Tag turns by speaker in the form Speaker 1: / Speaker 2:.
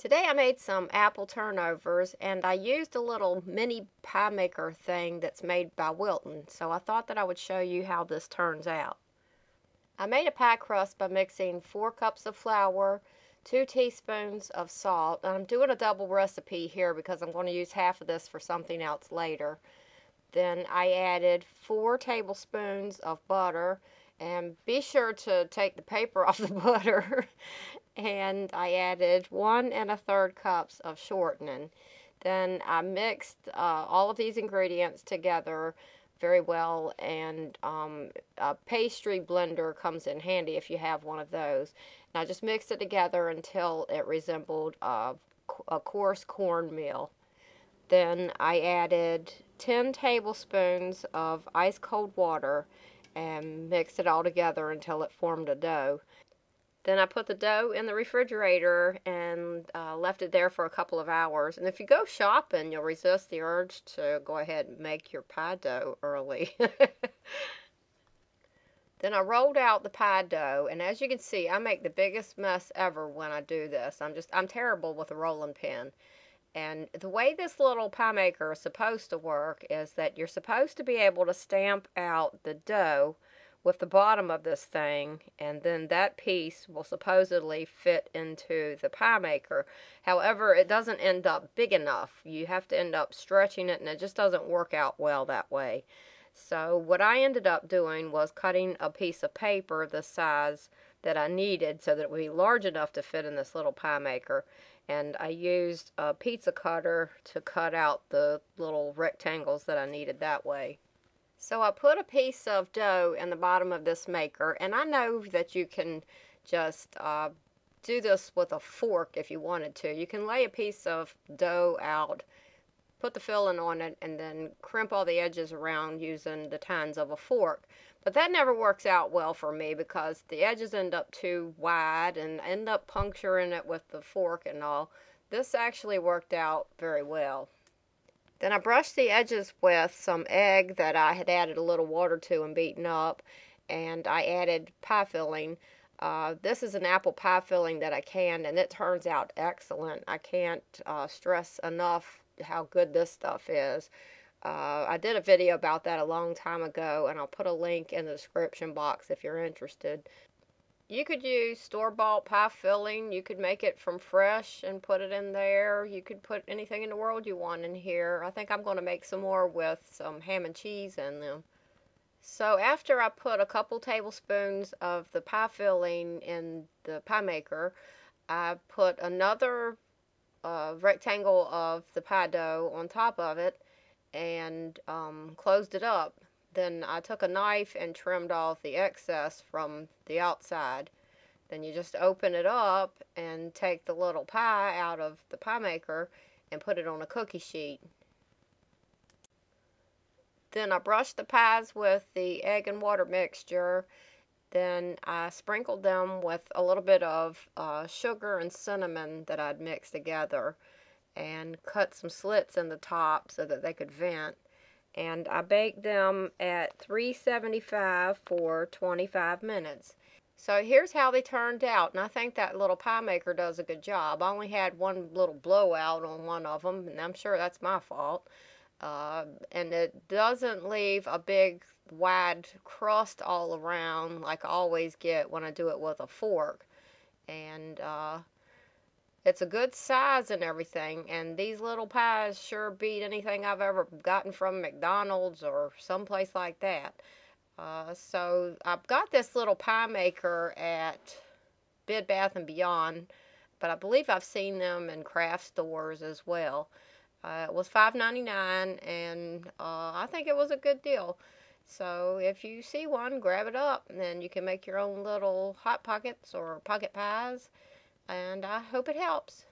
Speaker 1: Today I made some apple turnovers, and I used a little mini pie maker thing that's made by Wilton, so I thought that I would show you how this turns out. I made a pie crust by mixing 4 cups of flour, 2 teaspoons of salt, and I'm doing a double recipe here because I'm going to use half of this for something else later. Then I added 4 tablespoons of butter, and be sure to take the paper off the butter. And I added 1 1/3 cups of shortening. Then I mixed all of these ingredients together very well, and a pastry blender comes in handy if you have one of those. And I just mixed it together until it resembled a coarse cornmeal. Then I added 10 tablespoons of ice cold water and mixed it all together until it formed a dough. Then I put the dough in the refrigerator and left it there for a couple of hours. And if you go shopping, you'll resist the urge to go ahead and make your pie dough early. Then I rolled out the pie dough, and as you can see, I make the biggest mess ever when I do this. I'm terrible with a rolling pin. And the way this little pie maker is supposed to work is that you're supposed to be able to stamp out the dough with the bottom of this thing, and then that piece will supposedly fit into the pie maker. However, it doesn't end up big enough. You have to end up stretching it, and it just doesn't work out well that way. So what I ended up doing was cutting a piece of paper the size that I needed so that it would be large enough to fit in this little pie maker. And I used a pizza cutter to cut out the little rectangles that I needed that way. So I put a piece of dough in the bottom of this maker, and I know that you can just do this with a fork if you wanted to. You can lay a piece of dough out, put the filling on it, and then crimp all the edges around using the tines of a fork. But that never works out well for me because the edges end up too wide and end up puncturing it with the fork and all. This actually worked out very well. Then I brushed the edges with some egg that I had added a little water to and beaten up, and I added pie filling. This is an apple pie filling that I canned, and it turns out excellent. I can't stress enough how good this stuff is. I did a video about that a long time ago, and I'll put a link in the description box if you're interested. You could use store-bought pie filling. You could make it from fresh and put it in there. You could put anything in the world you want in here. I think I'm going to make some more with some ham and cheese in them. So after I put a couple tablespoons of the pie filling in the pie maker, I put another rectangle of the pie dough on top of it and closed it up. Then I took a knife and trimmed off the excess from the outside. Then you just open it up and take the little pie out of the pie maker and put it on a cookie sheet. Then I brushed the pies with the egg and water mixture. Then I sprinkled them with a little bit of sugar and cinnamon that I'd mixed together and cut some slits in the top so that they could vent. And I baked them at 375 for 25 minutes. So here's how they turned out, and I think that little pie maker does a good job. I only had one little blowout on one of them, and I'm sure that's my fault. And it doesn't leave a big wide crust all around like I always get when I do it with a fork. And it's a good size and everything, and these little pies sure beat anything I've ever gotten from McDonald's or someplace like that. So I've got this little pie maker at Bed Bath & Beyond, but I believe I've seen them in craft stores as well. It was $5.99, and I think it was a good deal. So if you see one, grab it up, and then you can make your own little Hot Pockets or pocket pies. And I hope it helps.